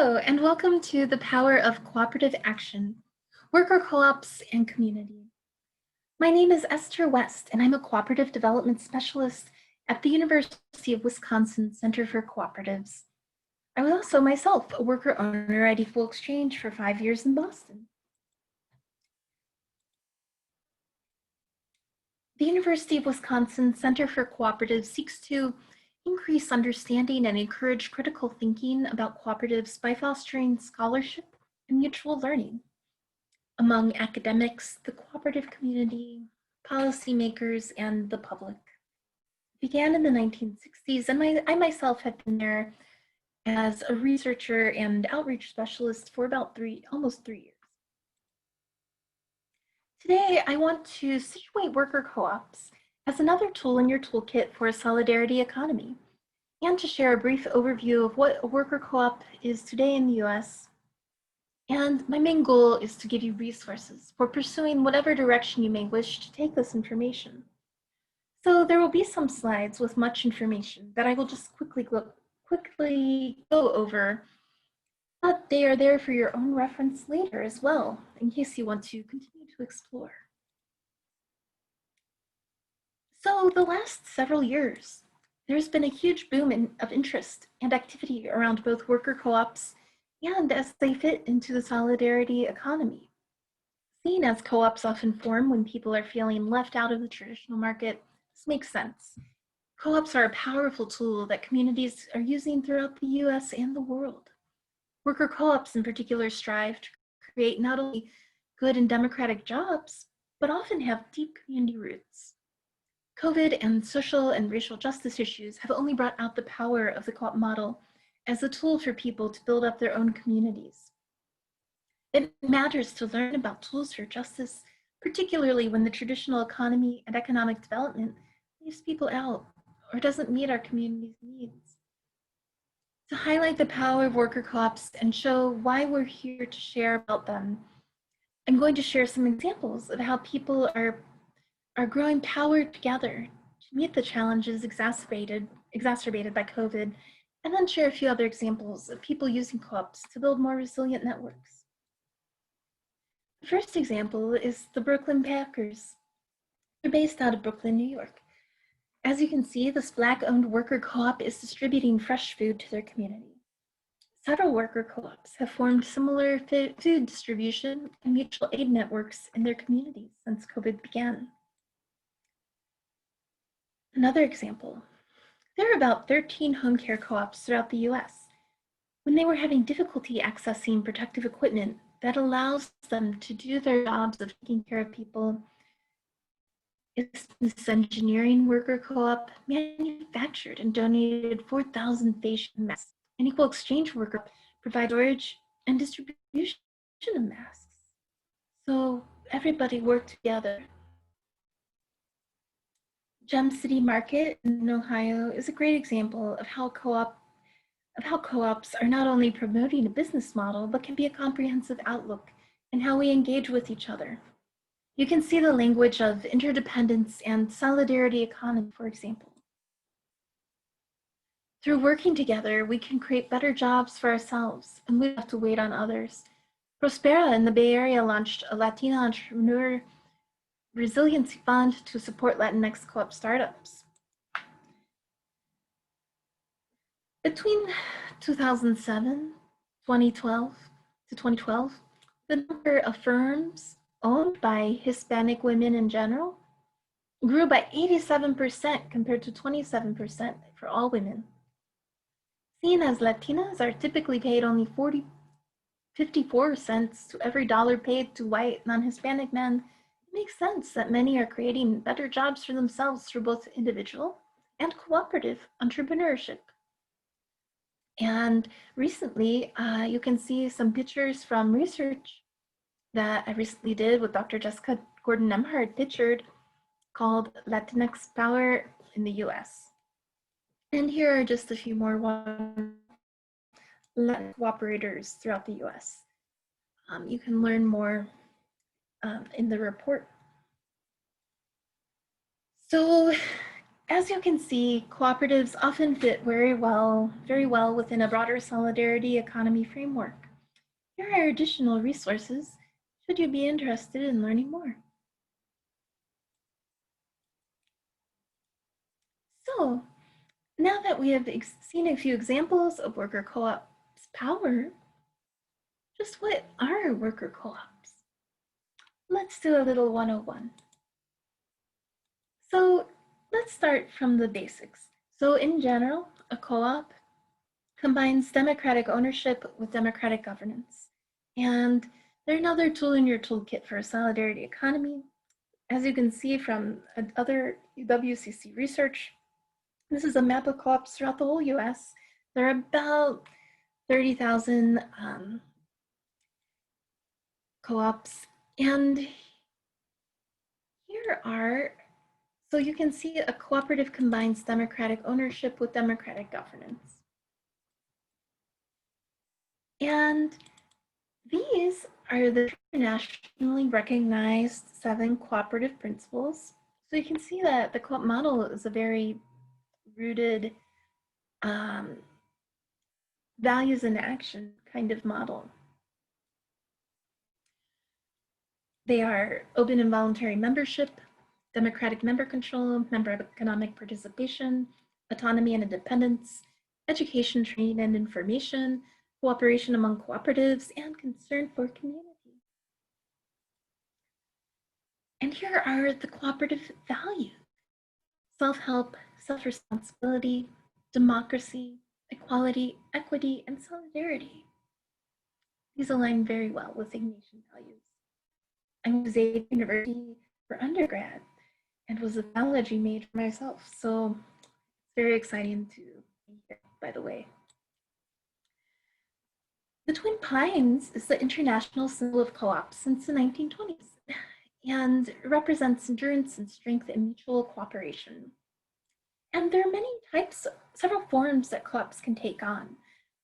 Hello, and welcome to the Power of Cooperative Action, Worker Co-ops and Community. My name is Esther West, and I'm a Cooperative Development Specialist at the University of Wisconsin Center for Cooperatives. I was also myself a worker owner at Equal Exchange for 5 years in Boston. The University of Wisconsin Center for Cooperatives seeks to increase understanding and encourage critical thinking about cooperatives by fostering scholarship and mutual learning among academics, the cooperative community, policymakers, and the public. It began in the 1960s, and I myself have been there as a researcher and outreach specialist for about almost 3 years. Today, I want to situate worker co-ops as another tool in your toolkit for a solidarity economy, and to share a brief overview of what a worker co-op is today in the US. And my main goal is to give you resources for pursuing whatever direction you may wish to take this information. So there will be some slides with much information that I will just quickly go over, but they are there for your own reference later as well, in case you want to continue to explore. So the last several years, there's been a huge boom of interest and activity around both worker co-ops and as they fit into the solidarity economy. Seen as co-ops often form when people are feeling left out of the traditional market, this makes sense. Co-ops are a powerful tool that communities are using throughout the US and the world. Worker co-ops in particular strive to create not only good and democratic jobs, but often have deep community roots. COVID and social and racial justice issues have only brought out the power of the co-op model as a tool for people to build up their own communities. It matters to learn about tools for justice, particularly when the traditional economy and economic development leaves people out or doesn't meet our community's needs. To highlight the power of worker co-ops and show why we're here to share about them, I'm going to share some examples of how people are growing power together to meet the challenges exacerbated by COVID, and then share a few other examples of people using co-ops to build more resilient networks. The first example is the Brooklyn Packers. They're based out of Brooklyn, New York. As you can see, this Black-owned worker co-op is distributing fresh food to their community. Several worker co-ops have formed similar food distribution and mutual aid networks in their communities since COVID began. Another example, there are about 13 home care co-ops throughout the US. When they were having difficulty accessing protective equipment that allows them to do their jobs of taking care of people, this engineering worker co-op manufactured and donated 4,000 face masks. An Equal Exchange worker provides storage and distribution of masks. So everybody worked together. Gem City Market in Ohio is a great example of how co-ops are not only promoting a business model, but can be a comprehensive outlook in how we engage with each other. You can see the language of interdependence and solidarity economy, for example. Through working together, we can create better jobs for ourselves, and we don't have to wait on others. Prospera in the Bay Area launched a Latino entrepreneur Resiliency Fund to support Latinx co-op startups. Between 2007 to 2012, the number of firms owned by Hispanic women in general grew by 87% compared to 27% for all women. Seen as Latinas are typically paid only 54 cents to every dollar paid to white non-Hispanic men, it makes sense that many are creating better jobs for themselves through both individual and cooperative entrepreneurship. And recently, you can see some pictures from research that I recently did with Dr. Jessica Gordon-Emhart called Latinx Power in the US. And here are just a few more Latin cooperators throughout the US. You can learn more in the report. So As you can see, cooperatives often fit very well within a broader solidarity economy framework. Here are additional resources should you be interested in learning more. So, now that we have seen a few examples of worker co-ops' power, just what are worker co-ops? Let's do a little 101. So let's start from the basics. So in general, a co-op combines democratic ownership with democratic governance. And they're another tool in your toolkit for a solidarity economy. As you can see from other WCC research, this is a map of co-ops throughout the whole US. There are about 30,000 co-ops. And here are, so you can see a cooperative combines democratic ownership with democratic governance. And these are the internationally recognized 7 cooperative principles. So you can see that the co-op model is a very rooted values in action kind of model. They are open and voluntary membership, democratic member control, member economic participation, autonomy and independence, education, training and information, cooperation among cooperatives, and concern for community. And here are the cooperative values: self-help, self-responsibility, democracy, equality, equity, and solidarity. These align very well with Ignatian values. I was at university for undergrad and was a biology major myself, so it's very exciting to be here, by the way. The Twin Pines is the international symbol of co-ops since the 1920s and represents endurance and strength and mutual cooperation. And there are many types, several forms that co-ops can take on.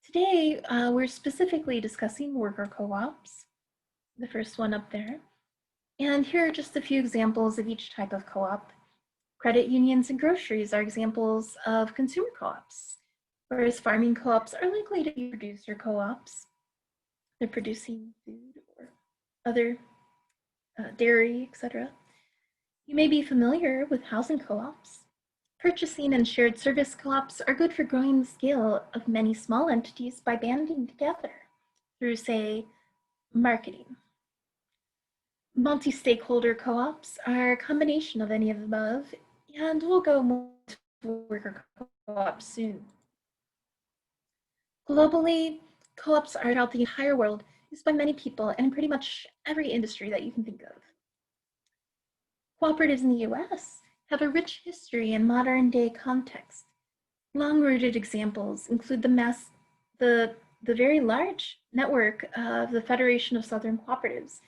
Today, we're specifically discussing worker co-ops, the first one up there. And here are just a few examples of each type of co-op. Credit unions and groceries are examples of consumer co-ops, whereas farming co-ops are likely to be producer co-ops. They're producing food or other dairy, etc. You may be familiar with housing co-ops. Purchasing and shared service co-ops are good for growing the scale of many small entities by banding together through, say, marketing. Multi-stakeholder co-ops are a combination of any of the above, and we'll go more to worker co-ops soon. Globally, co-ops are throughout the entire world, used by many people and in pretty much every industry that you can think of. Cooperatives in the US have a rich history in modern day context. Long-rooted examples include the very large network of the Federation of Southern Cooperatives,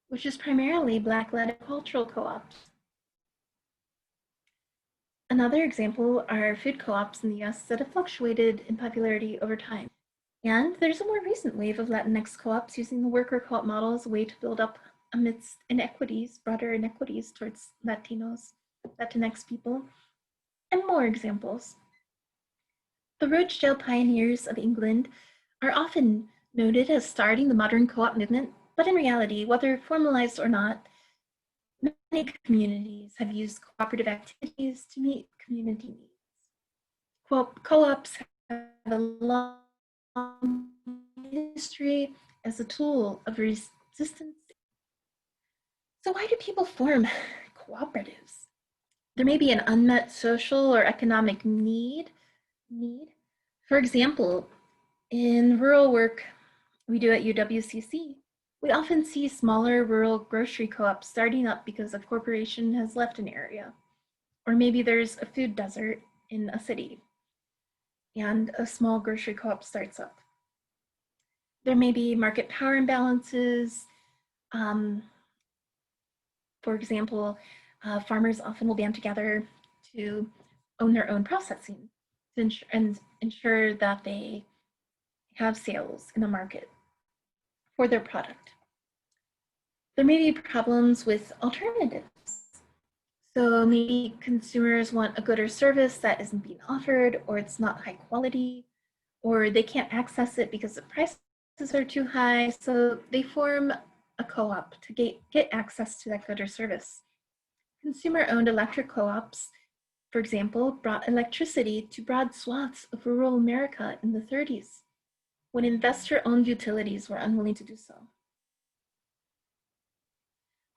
which is primarily Black-led agricultural co-ops. Another example are food co-ops in the US that have fluctuated in popularity over time. And there's a more recent wave of Latinx co-ops using the worker co-op model as a way to build up amidst inequities, broader inequities towards Latinos, Latinx people, and more examples. The Rochdale pioneers of England are often noted as starting the modern co-op movement, but in reality, whether formalized or not, many communities have used cooperative activities to meet community needs. Co-ops have a long history as a tool of resistance. So why do people form cooperatives? There may be an unmet social or economic need. For example, in rural work we do at UWCC, we often see smaller rural grocery co-ops starting up because a corporation has left an area. Or maybe there's a food desert in a city and a small grocery co-op starts up. There may be market power imbalances. For example, farmers often will band together to own their own processing to ensure that they have sales in the market for their product. There may be problems with alternatives. So maybe consumers want a good or service that isn't being offered, or it's not high quality, or they can't access it because the prices are too high. So they form a co-op to get access to that good or service. Consumer-owned electric co-ops, for example, brought electricity to broad swaths of rural America in the 30s, when investor-owned utilities were unwilling to do so.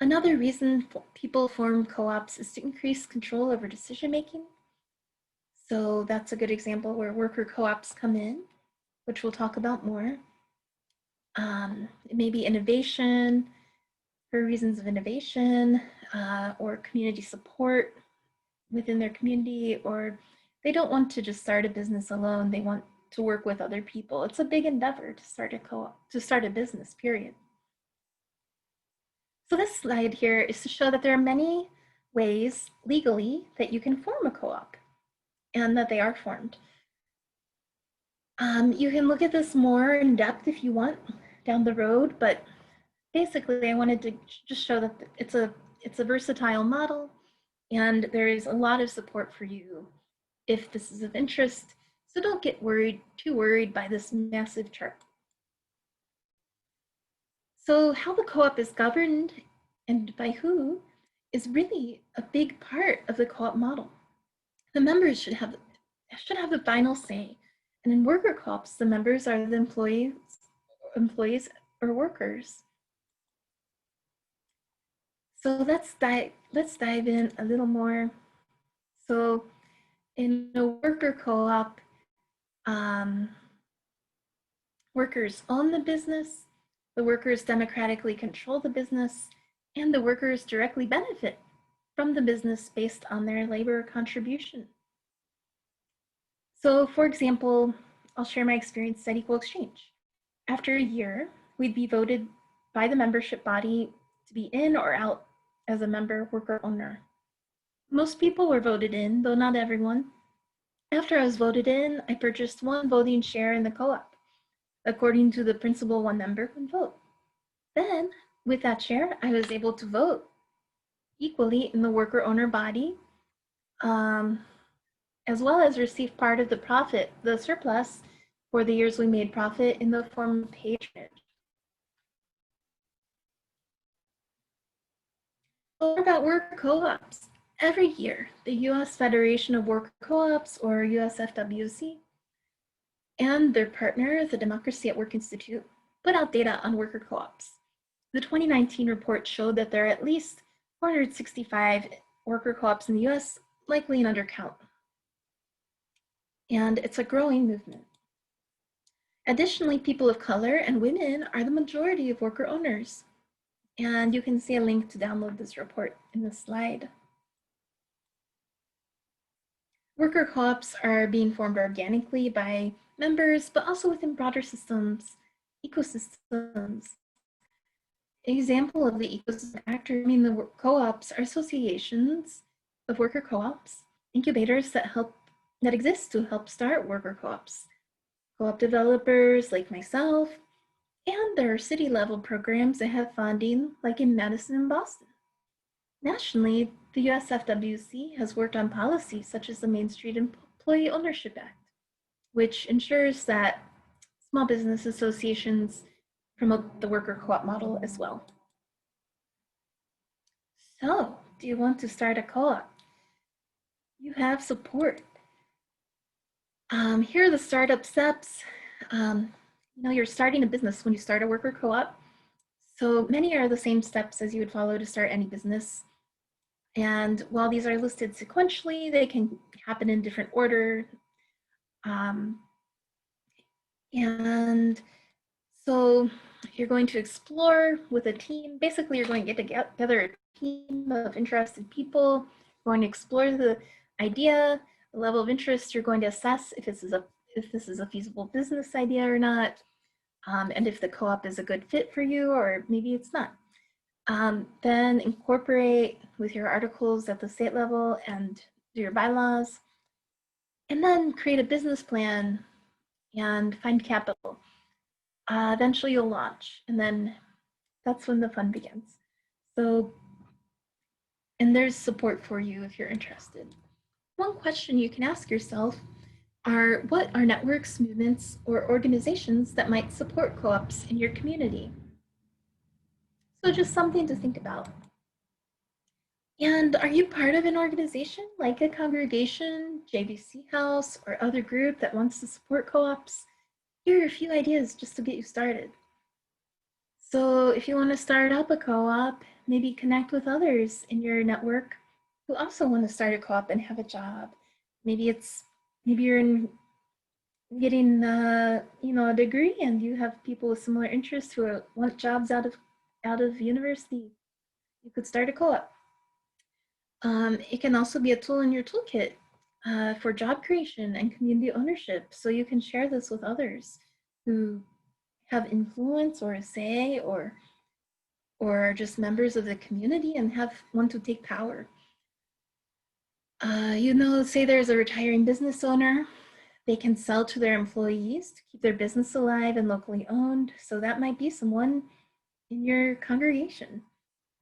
Another reason people form co-ops is to increase control over decision-making. So that's a good example where worker co-ops come in, which we'll talk about more. It may be innovation, for reasons of innovation, or community support within their community, or they don't want to just start a business alone. They want to work with other people. It's a big endeavor to start a co-op, to start a business, period. So this slide here is to show that there are many ways legally that you can form a co-op and that they are formed. You can look at this more in depth if you want down the road, but basically I wanted to just show that it's a versatile model and there is a lot of support for you if this is of interest. So don't get too worried by this massive chart. So how the co-op is governed and by who is really a big part of the co-op model. The members should have the final say. And in worker co-ops, the members are the employees or workers. So let's dive in a little more. So in a worker co-op, workers own the business, the workers democratically control the business, and the workers directly benefit from the business based on their labor contribution. So for example, I'll share my experience at Equal Exchange. After a year, we'd be voted by the membership body to be in or out as a member, worker, owner. Most people were voted in, though not everyone. After I was voted in, I purchased one voting share in the co-op, according to the principle one member can vote. Then, with that share, I was able to vote equally in the worker-owner body, as well as receive part of the profit, the surplus, for the years we made profit in the form of patronage. What about worker co-ops? Every year, the U.S. Federation of Worker Co-ops, or USFWC, and their partner, the Democracy at Work Institute, put out data on worker co-ops. The 2019 report showed that there are at least 465 worker co-ops in the US, likely an undercount. And it's a growing movement. Additionally, people of color and women are the majority of worker owners. And you can see a link to download this report in the slide. Worker co-ops are being formed organically by members, but also within broader systems, ecosystems. An example of the ecosystem actor, the co-ops are associations of worker co-ops, incubators that exist to help start worker co-ops, co-op developers like myself, and there are city-level programs that have funding, like in Madison and Boston. Nationally, the USFWC has worked on policies such as the Main Street Employee Ownership Act, which ensures that small business associations promote the worker co-op model as well. So, do you want to start a co-op? You have support. Here are the startup steps. You're starting a business when you start a worker co-op. So many are the same steps as you would follow to start any business. And while these are listed sequentially, they can happen in different order. And so you're going to explore with a team. Basically, you're going to get together a team of interested people. You're going to explore the idea, the level of interest. You're going to assess if this is a feasible business idea or not, and if the co-op is a good fit for you, or maybe it's not. Then incorporate with your articles at the state level and do your bylaws, and then create a business plan and find capital. Eventually you'll launch, and then that's when the fun begins. So, and there's support for you if you're interested. One question you can ask yourself are, what are networks, movements, or organizations that might support co-ops in your community? So just something to think about. And are you part of an organization like a congregation, JVC House, or other group that wants to support co-ops? Here are a few ideas just to get you started. So if you want to start up a co-op, maybe connect with others in your network who also want to start a co-op and have a job. Maybe you're in getting a degree and you have people with similar interests who want jobs out of university. You could start a co-op. It can also be a tool in your toolkit for job creation and community ownership. So you can share this with others who have influence or a say or just members of the community and want to take power. Say there's a retiring business owner. They can sell to their employees to keep their business alive and locally owned. So that might be someone in your congregation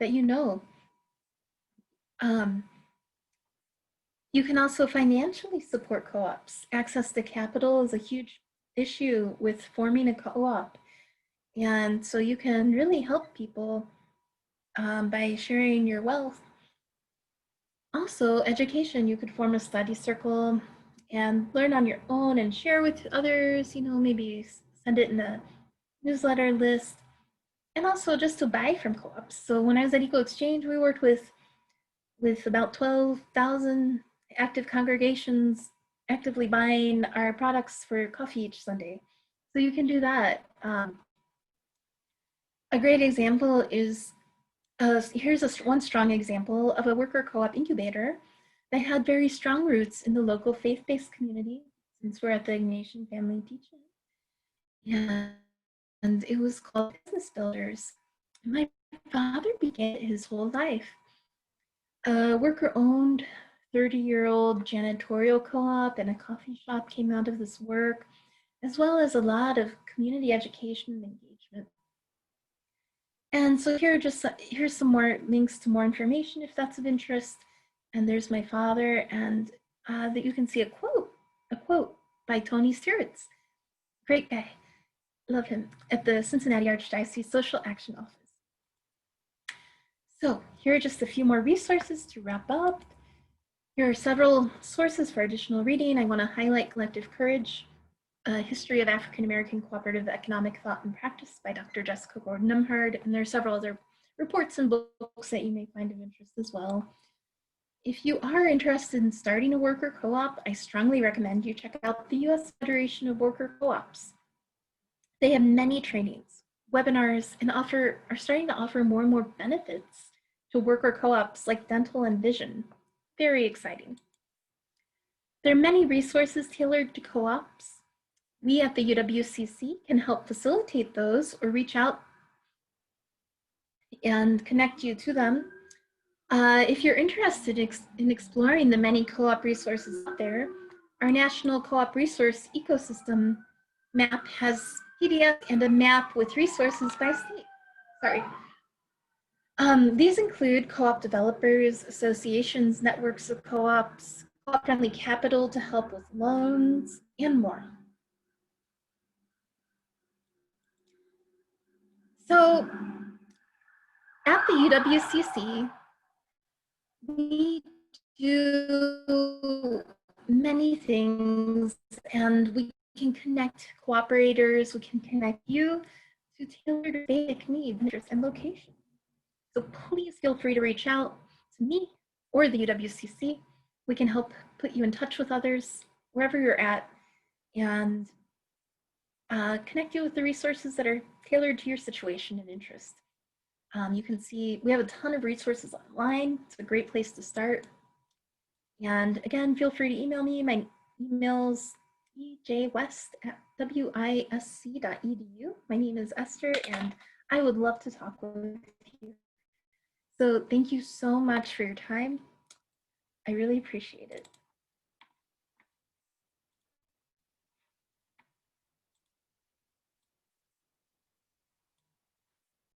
that you know. You can also financially support co-ops. Access to capital is a huge issue with forming a co-op. And so you can really help people by sharing your wealth. Also, education, you could form a study circle and learn on your own and share with others, maybe send it in a newsletter list. And also just to buy from co-ops. So when I was at Eco Exchange, we worked with about 12,000 active congregations actively buying our products for coffee each Sunday. So you can do that. A great example is, here's one strong example of a worker co-op incubator that had very strong roots in the local faith-based community, since we're at the Ignatian Family Teach-In. And it was called Business Builders. My father began it his whole life. A worker-owned 30-year-old janitorial co-op and a coffee shop came out of this work, as well as a lot of community education and engagement. And so here's some more links to more information if that's of interest. And there's my father, and that you can see a quote by Tony Stewart. Great guy, love him, at the Cincinnati Archdiocese Social Action Office. So here are just a few more resources to wrap up. Here are several sources for additional reading. I want to highlight Collective Courage, A History of African American Cooperative Economic Thought and Practice by Dr. Jessica Gordon-Umhard, and there are several other reports and books that you may find of interest as well. If you are interested in starting a worker co-op, I strongly recommend you check out the U.S. Federation of Worker Co-ops. They have many trainings, webinars, and are starting to offer more and more benefits to worker co-ops like dental and vision. Very exciting. There are many resources tailored to co-ops. We at the UWCC can help facilitate those or reach out and connect you to them. If you're interested in exploring the many co-op resources out there, our National Co-op Resource Ecosystem map has PDF and a map with resources by state. Sorry. These include co-op developers, associations, networks of co-ops, co-op-friendly capital to help with loans, and more. So at the UWCC, we do many things, and we can connect cooperators, we can connect you to tailored basic needs, interests, and location. So please feel free to reach out to me or the UWCC. We can help put you in touch with others wherever you're at and connect you with the resources that are tailored to your situation and interest. You can see we have a ton of resources online. It's a great place to start. And again, feel free to email me. My email's ejwest@wisc.edu. My name is Esther, and I would love to talk with you. So thank you so much for your time. I really appreciate it.